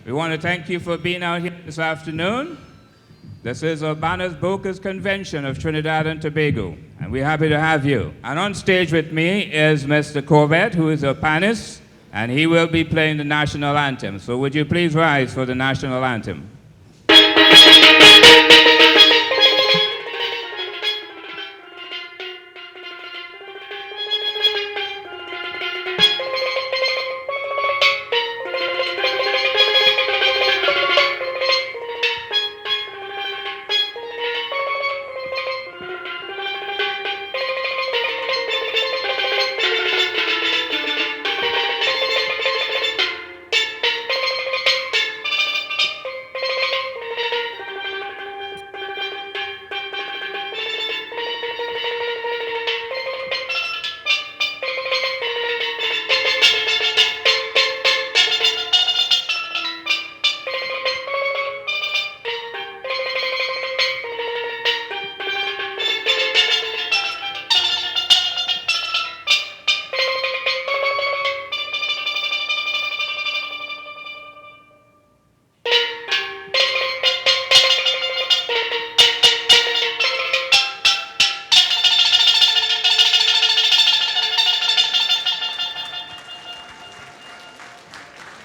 We want to thank you for being out here this afternoon. This is Urbanus Brokers Convention of Trinidad and Tobago, and we're happy to have you. And on stage with me is Mr. Corbett, who is a panist, and he will be playing the national anthem. So would you please rise for the national anthem?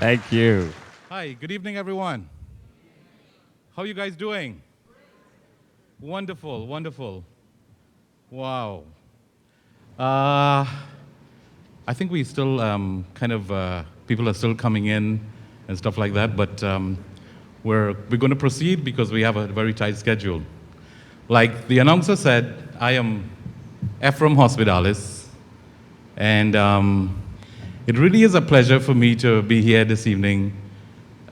Thank you. Hi, good evening, everyone. How are you guys doing? Wonderful, wonderful. Wow. I think we still people are still coming in and stuff like that, but we're going to proceed because we have a very tight schedule. Like the announcer said, I am Ephraim Hospitalis, and it really is a pleasure for me to be here this evening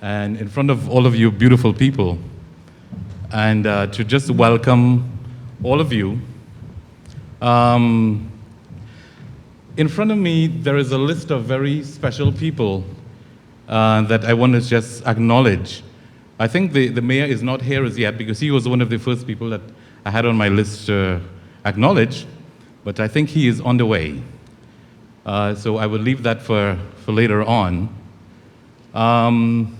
and in front of all of you beautiful people and to just welcome all of you. In front of me, there is a list of very special people that I want to just acknowledge. I think the mayor is not here as yet because he was one of the first people that I had on my list to acknowledge, but I think he is on the way. So I will leave that for later on. I'm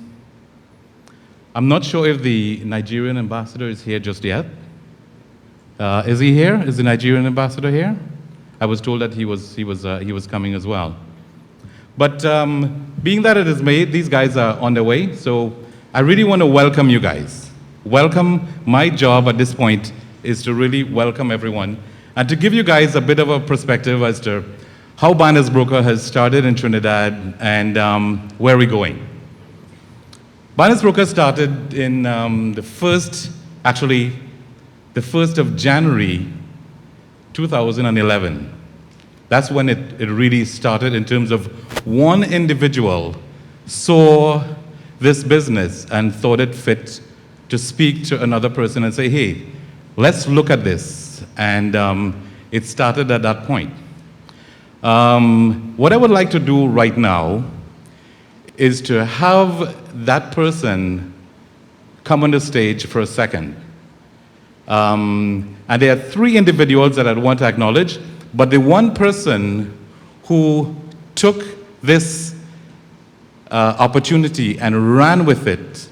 not sure if the Nigerian ambassador is here just yet. Is he here? Is the Nigerian ambassador here? I was told that he was coming as well. But being that it is May, these guys are on their way, so I really want to welcome you guys. Welcome. My job at this point is to really welcome everyone and to give you guys a bit of a perspective as to how Barnes Broker has started in Trinidad and where we're going. Barnes Broker started in the 1st of January 2011. That's when it really started in terms of one individual saw this business and thought it fit to speak to another person and say, hey, let's look at this. And it started at that point. What I would like to do right now is to have that person come on the stage for a second. And there are 3 individuals that I'd want to acknowledge, but the one person who took this opportunity and ran with it,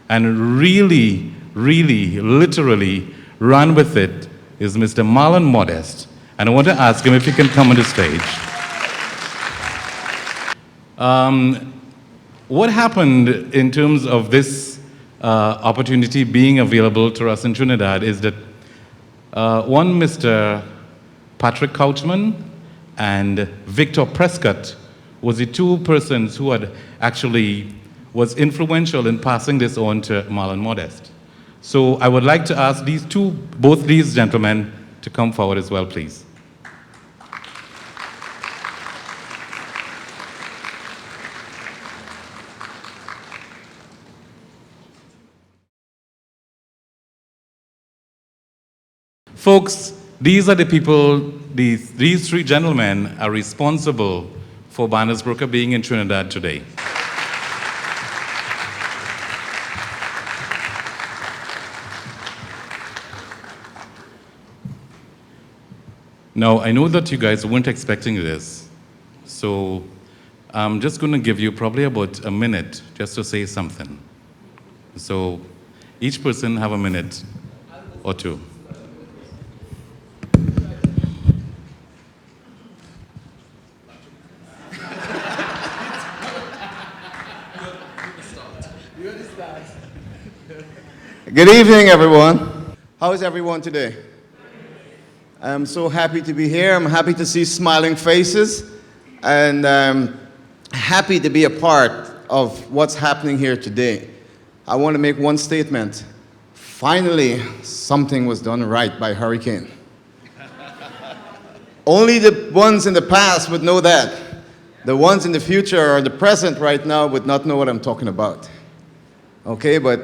and really, really, literally ran with it, is Mr. Marlon Modest. And I want to ask him if he can come on the stage. What happened in terms of this opportunity being available to us in Trinidad is that one Mr. Patrick Couchman and Victor Prescott was the 2 persons who had actually was influential in passing this on to Marlon Modest. So I would like to ask both these gentlemen to come forward as well, please. Folks, these are the people, these 3 gentlemen are responsible for Barnes Broker being in Trinidad today. Now, I know that you guys weren't expecting this, so I'm just going to give you probably about a minute just to say something. So each person have a minute or two. Good evening, everyone. How is everyone today? I'm so happy to be here. I'm happy to see smiling faces, and happy to be a part of what's happening here today. I want to make one statement. Finally, something was done right by hurricane. Only the ones in the past would know that. The ones in the future or the present right now would not know what I'm talking about. Okay, but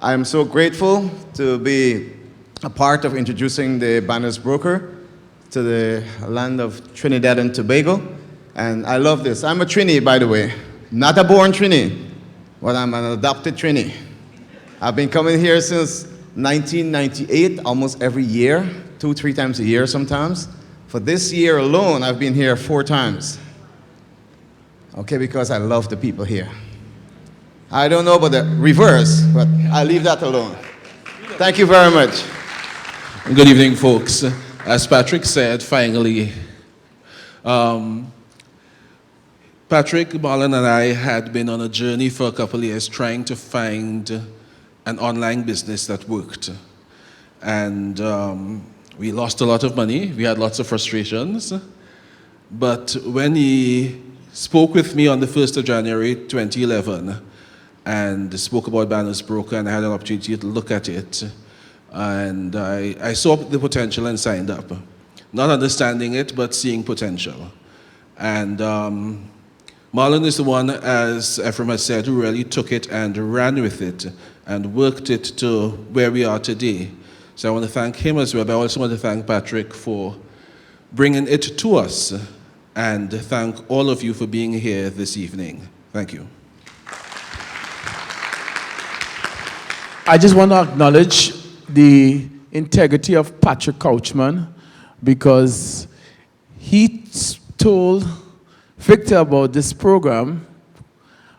I'm so grateful to be a part of introducing the Banners Broker to the land of Trinidad and Tobago. And I love this. I'm a Trini, by the way. Not a born Trini, but I'm an adopted Trini. I've been coming here since 1998, almost every year, 2-3 times a year sometimes. For this year alone, I've been here 4 times. Okay, because I love the people here. I don't know about the reverse, but I'll leave that alone. Thank you very much. Good evening, folks. As Patrick said, finally, Patrick, Marlon, and I had been on a journey for a couple of years trying to find an online business that worked. And we lost a lot of money. We had lots of frustrations. But when he spoke with me on the 1st of January, 2011, and spoke about Banners Broker, and I had an opportunity to look at it, and I saw the potential and signed up. Not understanding it, but seeing potential. And Marlon is the one, as Ephraim has said, who really took it and ran with it and worked it to where we are today. So I want to thank him as well, but I also want to thank Patrick for bringing it to us, and thank all of you for being here this evening. Thank you. I just want to acknowledge the integrity of Patrick Couchman, because he told Victor about this program,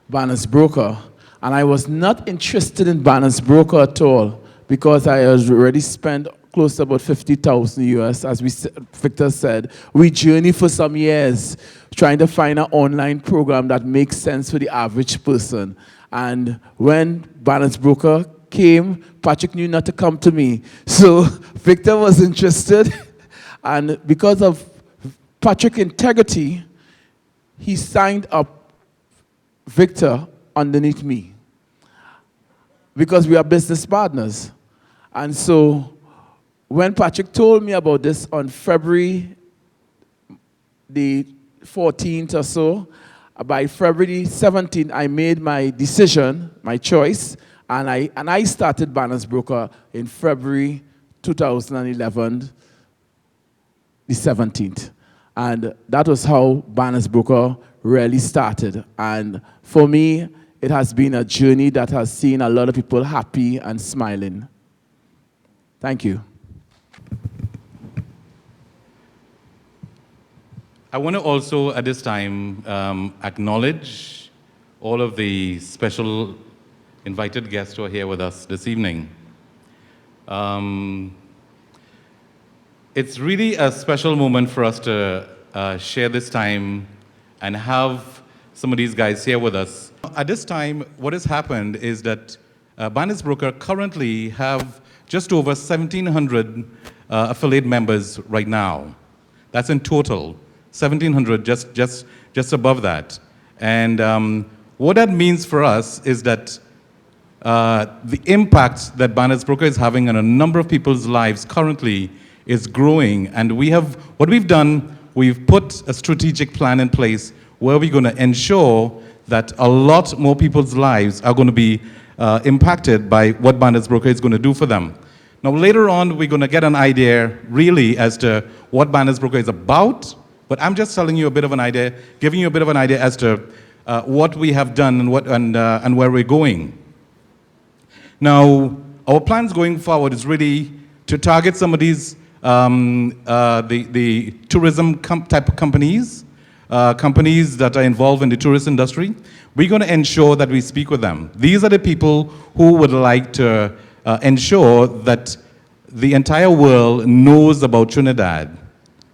Banners Broker, and I was not interested in Banners Broker at all, because I had already spent close to about 50,000 US, as Victor said. We journeyed for some years trying to find an online program that makes sense for the average person. And when Banners Broker came, Patrick knew not to come to me. So Victor was interested, and because of Patrick's integrity, he signed up Victor underneath me, because we are business partners. And so when Patrick told me about this on February the 14th or so, by February 17th, I made my decision, my choice, and I started Banners Broker in February 2011, the 17th. And that was how Banners Broker really started. And for me, it has been a journey that has seen a lot of people happy and smiling. Thank you. I want to also, at this time, acknowledge all of the special invited guests who are here with us this evening. It's really a special moment for us to share this time and have some of these guys here with us. At this time, what has happened is that Banners Broker currently have just over 1,700 affiliate members right now. That's in total. 1,700, just above that. And what that means for us is that the impact that Banners Broker is having on a number of people's lives currently is growing. And what we've done, we've put a strategic plan in place where we're going to ensure that a lot more people's lives are going to be impacted by what Banners Broker is going to do for them. Now, later on, we're going to get an idea really as to what Banners Broker is about, but I'm just telling you a bit of an idea, giving you a bit of an idea as to what we have done and where we're going. Now, our plans going forward is really to target some of these the tourism type of companies, companies that are involved in the tourist industry. We're going to ensure that we speak with them. These are the people who would like to ensure that the entire world knows about Trinidad.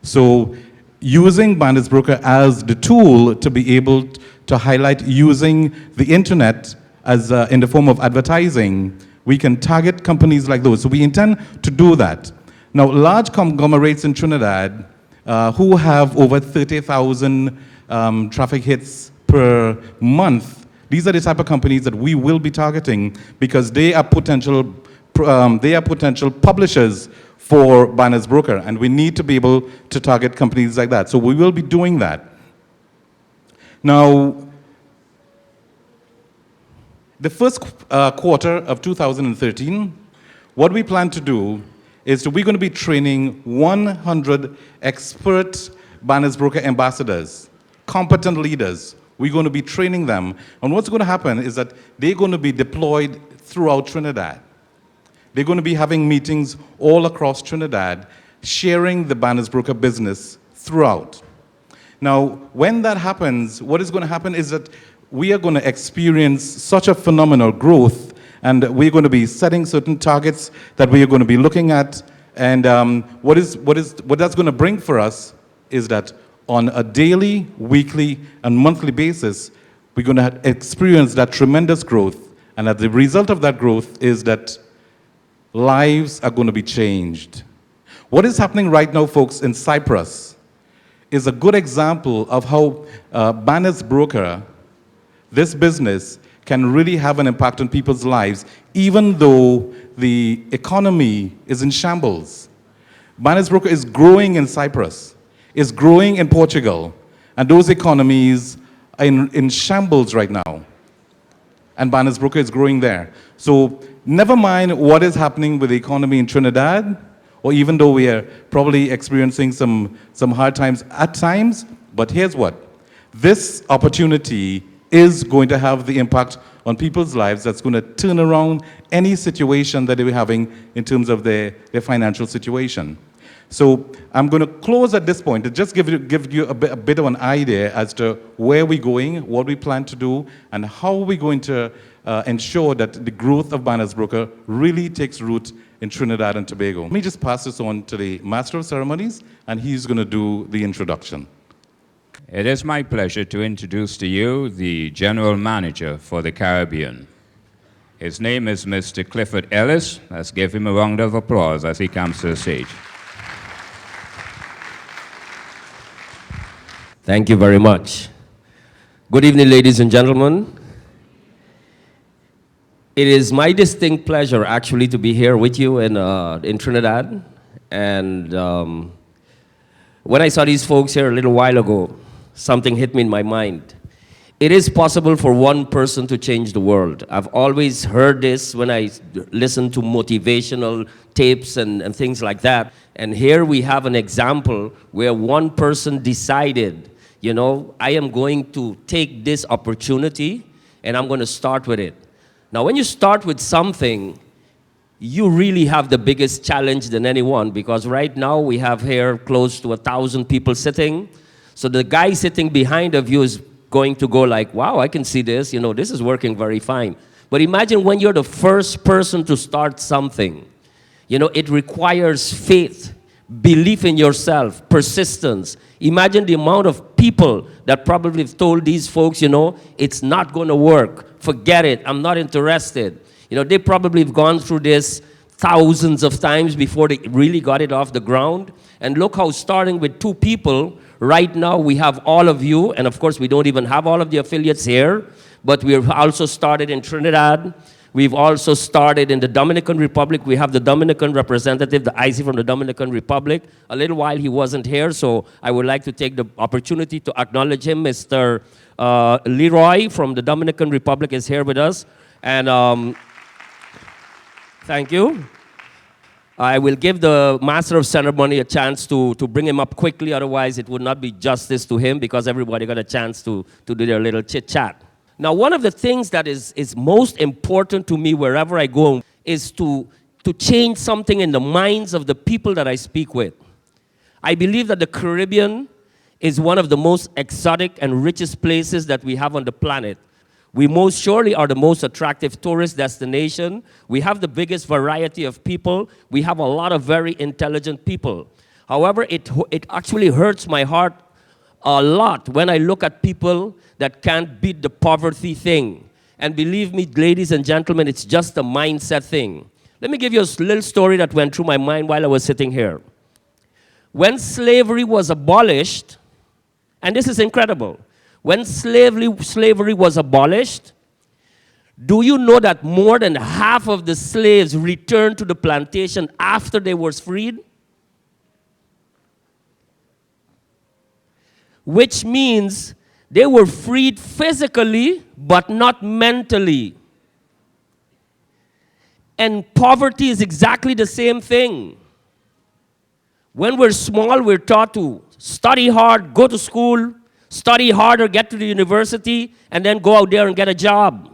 So using Bandits Broker as the tool to be able to highlight using the internet as in the form of advertising, we can target companies like those. So we intend to do that. Now, large conglomerates in Trinidad who have over 30,000 traffic hits per month, these are the type of companies that we will be targeting because they are potential publishers for Bandits Broker, and we need to be able to target companies like that. So we will be doing that. Now, the first quarter of 2013, what we plan to do is we're going to be training 100 expert Bandits Broker ambassadors, competent leaders. We're going to be training them. And what's going to happen is that they're going to be deployed throughout Trinidad. They're going to be having meetings all across Trinidad, sharing the Bandits Broker business throughout. Now, when that happens, what is going to happen is that we are going to experience such a phenomenal growth, and we're going to be setting certain targets that we are going to be looking at. And what that's going to bring for us is that on a daily, weekly, and monthly basis, we're going to experience that tremendous growth. And that the result of that growth is that lives are going to be changed. What is happening right now, folks, in Cyprus is a good example of how Bandits Broker, this business, can really have an impact on people's lives, even though the economy is in shambles. Bandits Broker is growing in Cyprus, is growing in Portugal, and those economies are in shambles right now. And Bandits Broker is growing there. So never mind what is happening with the economy in Trinidad, or even though we are probably experiencing some hard times at times, but here's what. This opportunity is going to have the impact on people's lives that's going to turn around any situation that they were having in terms of their financial situation. So I'm going to close at this point to just give you a bit of an idea as to where we're going, what we plan to do, and how we're going to ensure that the growth of Bandits Broker really takes root in Trinidad and Tobago. Let me just pass this on to the Master of Ceremonies, and he's going to do the introduction. It is my pleasure to introduce to you the General Manager for the Caribbean. His name is Mr. Clifford Illis. Let's give him a round of applause as he comes to the stage. Thank you very much. Good evening, ladies and gentlemen. It is my distinct pleasure, actually, to be here with you in Trinidad. And when I saw these folks here a little while ago, something hit me in my mind. It is possible for one person to change the world. I've always heard this when I listen to motivational tapes and things like that. And here we have an example where one person decided, you know, I am going to take this opportunity and I'm going to start with it. Now, when you start with something, you really have the biggest challenge than anyone, because right now we have here close to 1,000 people sitting. So the guy sitting behind of you is going to go like, wow, I can see this, you know, this is working very fine. But imagine when you're the first person to start something. You know, it requires faith, belief in yourself, persistence. Imagine the amount of people that probably have told these folks, you know, it's not going to work. Forget it. I'm not interested. You know, they probably have gone through this thousands of times before they really got it off the ground. And look how starting with 2 people, right now we have all of you, and of course we don't even have all of the affiliates here, but we've also started in Trinidad. We've also started in the Dominican Republic. We have the Dominican representative, the IC from the Dominican Republic. A little while he wasn't here, so I would like to take the opportunity to acknowledge him. Mr. Leroy from the Dominican Republic is here with us. And thank you. I will give the Master of Ceremony a chance to bring him up quickly, otherwise it would not be justice to him because everybody got a chance to do their little chit-chat. Now, one of the things that is most important to me wherever I go is to change something in the minds of the people that I speak with. I believe that the Caribbean is one of the most exotic and richest places that we have on the planet. We most surely are the most attractive tourist destination. We have the biggest variety of people. We have a lot of very intelligent people. However, it actually hurts my heart a lot when I look at people that can't beat the poverty thing. And believe me, ladies and gentlemen, it's just a mindset thing. Let me give you a little story that went through my mind while I was sitting here. When slavery was abolished, and this is incredible, when slavery was abolished, do you know that more than half of the slaves returned to the plantation after they were freed? Which means they were freed physically, but not mentally. And poverty is exactly the same thing. When we're small, we're taught to study hard, go to school, study harder, get to the university, and then go out there and get a job.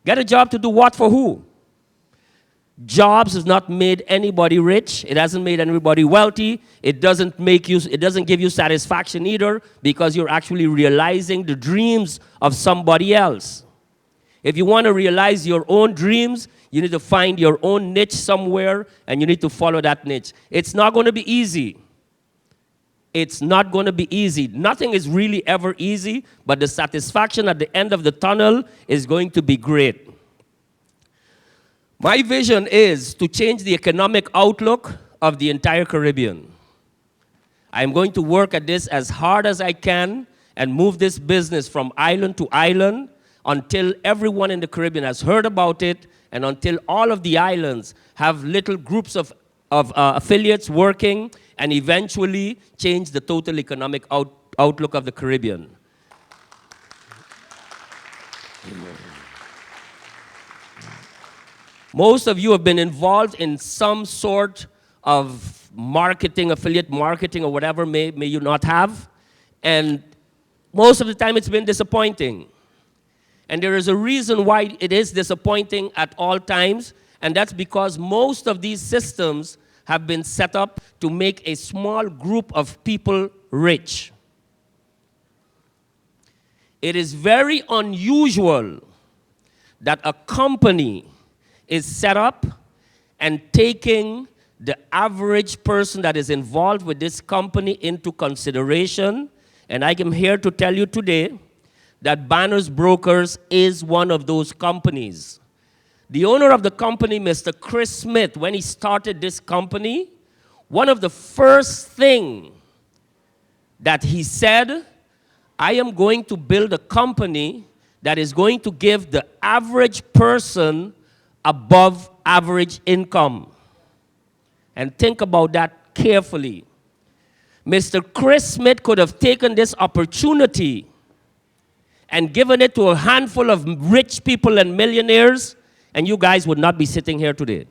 Get a job to do what for who? Jobs has not made anybody rich. It hasn't made anybody wealthy. It doesn't give you satisfaction either, because you're actually realizing the dreams of somebody else. If you want to realize your own dreams, you need to find your own niche somewhere, and you need to follow that niche. It's not going to be easy. It's not going to be easy. Nothing is really ever easy, but the satisfaction at the end of the tunnel is going to be great. My vision is to change the economic outlook of the entire Caribbean. I'm going to work at this as hard as I can and move this business from island to island until everyone in the Caribbean has heard about it, and until all of the islands have little groups of affiliates working, and eventually change the total economic outlook of the Caribbean. Most of you have been involved in some sort of marketing, affiliate marketing, or whatever may you not have. And most of the time it's been disappointing. And there is a reason why it is disappointing at all times, and that's because most of these systems have been set up to make a small group of people rich. It is very unusual that a company is set up and taking the average person that is involved with this company into consideration. And I am here to tell you today that Banners Brokers is one of those companies. The owner of the company, Mr. Chris Smith, when he started this company, one of the first things that he said, I am going to build a company that is going to give the average person above average income. And think about that carefully. Mr. Chris Smith could have taken this opportunity and given it to a handful of rich people and millionaires, and you guys would not be sitting here today.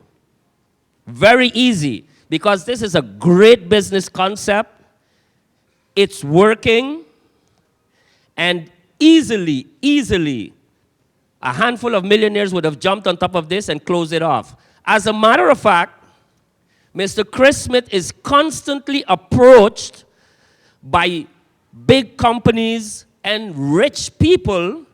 Very easy, because this is a great business concept. It's working, and easily, a handful of millionaires would have jumped on top of this and closed it off. As a matter of fact, Mr. Chris Smith is constantly approached by big companies and rich people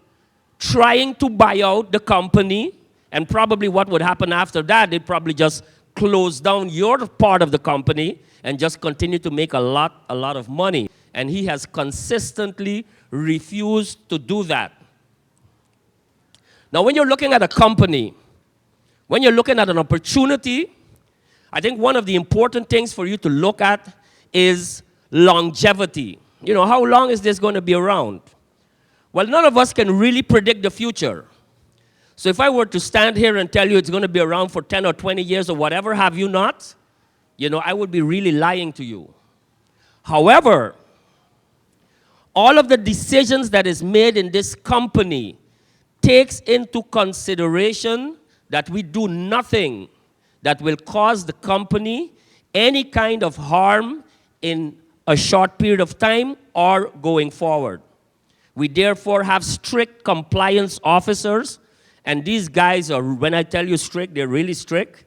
trying to buy out the company, and probably what would happen after that, they'd probably just close down your part of the company and just continue to make a lot of money. And he has consistently refused to do that. Now, when you're looking at a company, when you're looking at an opportunity, I think one of the important things for you to look at is longevity. You know, how long is this going to be around? Well, none of us can really predict the future. So if I were to stand here and tell you it's going to be around for 10 or 20 years or whatever, have you not? You know, I would be really lying to you. However, all of the decisions that is made in this company takes into consideration that we do nothing that will cause the company any kind of harm in a short period of time or going forward. We therefore have strict compliance officers, and these guys are, when I tell you strict, they're really strict.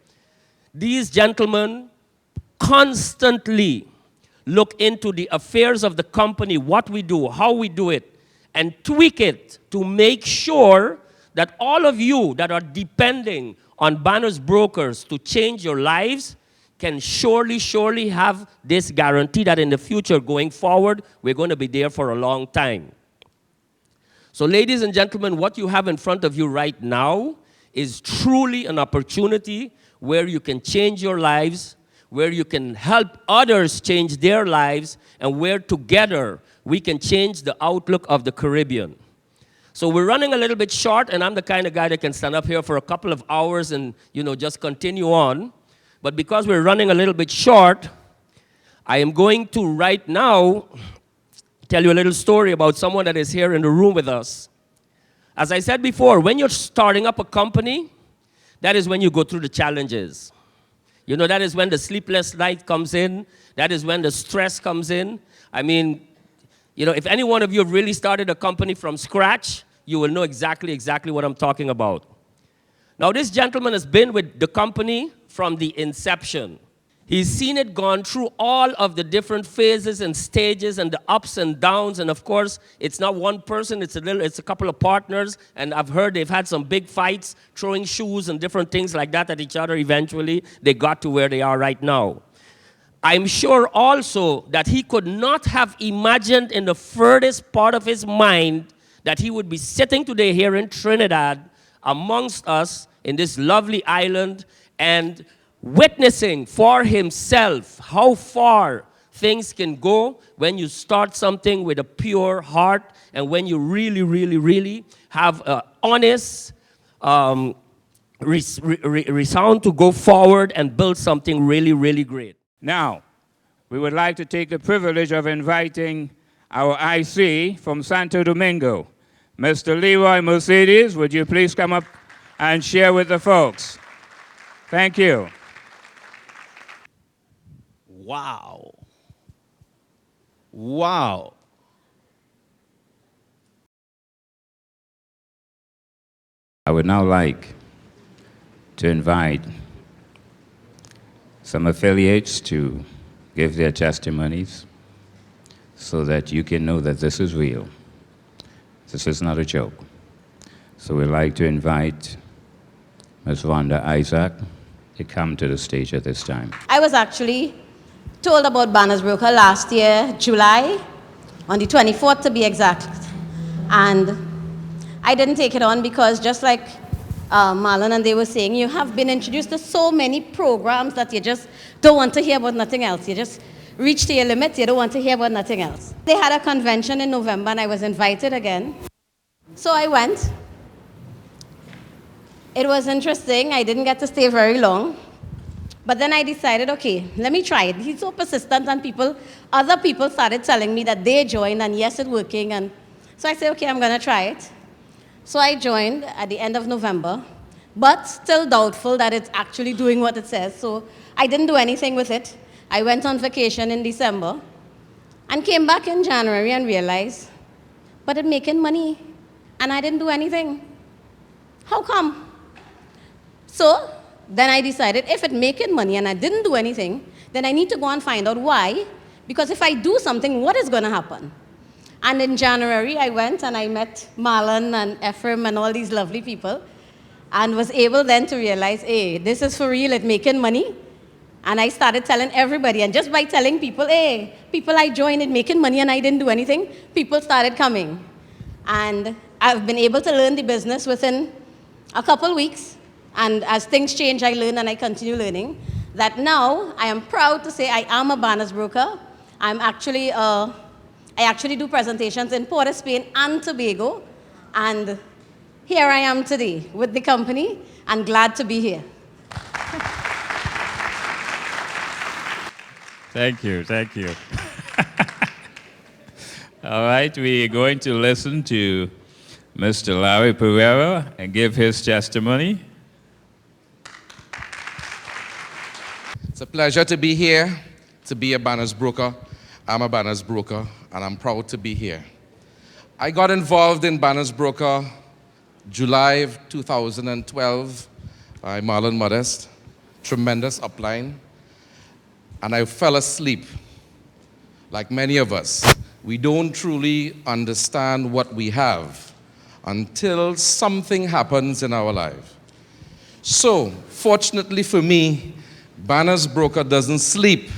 These gentlemen constantly look into the affairs of the company, what we do, how we do it, and tweak it to make sure that all of you that are depending on Banner's brokers to change your lives can surely have this guarantee that in the future going forward, we're going to be there for a long time. So ladies and gentlemen, what you have in front of you right now is truly an opportunity where you can change your lives, where you can help others change their lives, and where together we can change the outlook of the Caribbean. So we're running a little bit short, and I'm the kind of guy that can stand up here for a couple of hours and, just continue on. But because we're running a little bit short, I am going to right now tell you a little story about someone that is here in the room with us. As I said before, when you're starting up a company, that is when you go through the challenges. That is when the sleepless night comes in. That is when the stress comes in. I mean, if any one of you have really started a company from scratch, you will know exactly what I'm talking about. Now, this gentleman has been with the company from the inception. He's seen it gone through all of the different phases and stages and the ups and downs. And of course, it's not one person, it's a couple of partners. And I've heard they've had some big fights, throwing shoes and different things like that at each other. Eventually, they got to where they are right now. I'm sure also that he could not have imagined in the furthest part of his mind that he would be sitting today here in Trinidad amongst us in this lovely island and witnessing for himself how far things can go when you start something with a pure heart and when you really have an honest resound to go forward and build something really great. Now, we would like to take the privilege of inviting our IC from Santo Domingo, Mr. Leroy Mercedes. Would you please come up and share with the folks? Thank you. Wow. Wow. I would now like to invite some affiliates to give their testimonies so that you can know that this is real. This is not a joke. So we'd like to invite Ms. Wanda Isaac to come to the stage at this time. I was actually told about Banner's Broker last year, July, on the 24th to be exact. And I didn't take it on because just like Marlon and they were saying, you have been introduced to so many programs that you just don't want to hear about nothing else. You just reach to your limits, you don't want to hear about nothing else. They had a convention in November and I was invited again. So I went. It was interesting. I didn't get to stay very long. But then I decided, okay, let me try it. He's so persistent and other people started telling me that they joined and yes, it's working. And so I said, okay, I'm going to try it. So I joined at the end of November, but still doubtful that it's actually doing what it says. So I didn't do anything with it. I went on vacation in December and came back in January and realized, but it's making money and I didn't do anything. How come? So then I decided if it's making money and I didn't do anything, then I need to go and find out why. Because if I do something, what is going to happen? And in January, I went and I met Marlon and Ephraim and all these lovely people and was able then to realize, hey, this is for real, it's making money. And I started telling everybody. And just by telling people, hey, people I joined, it's making money and I didn't do anything, people started coming. And I've been able to learn the business within a couple weeks. And as things change, I learn and I continue learning. That now, I am proud to say I am a Banner's broker. I actually do presentations in Port of Spain and Tobago. And here I am today with the company and glad to be here. Thank you. All right, we are going to listen to Mr. Larry Pereira and give his testimony. It's a pleasure to be here, to be a Banner's broker. I'm a Banner's broker, and I'm proud to be here. I got involved in Banner's broker July of 2012 by Marlon Modest, tremendous upline, and I fell asleep like many of us, we don't truly understand what we have until something happens in our life. So, fortunately for me, Banner's broker doesn't sleep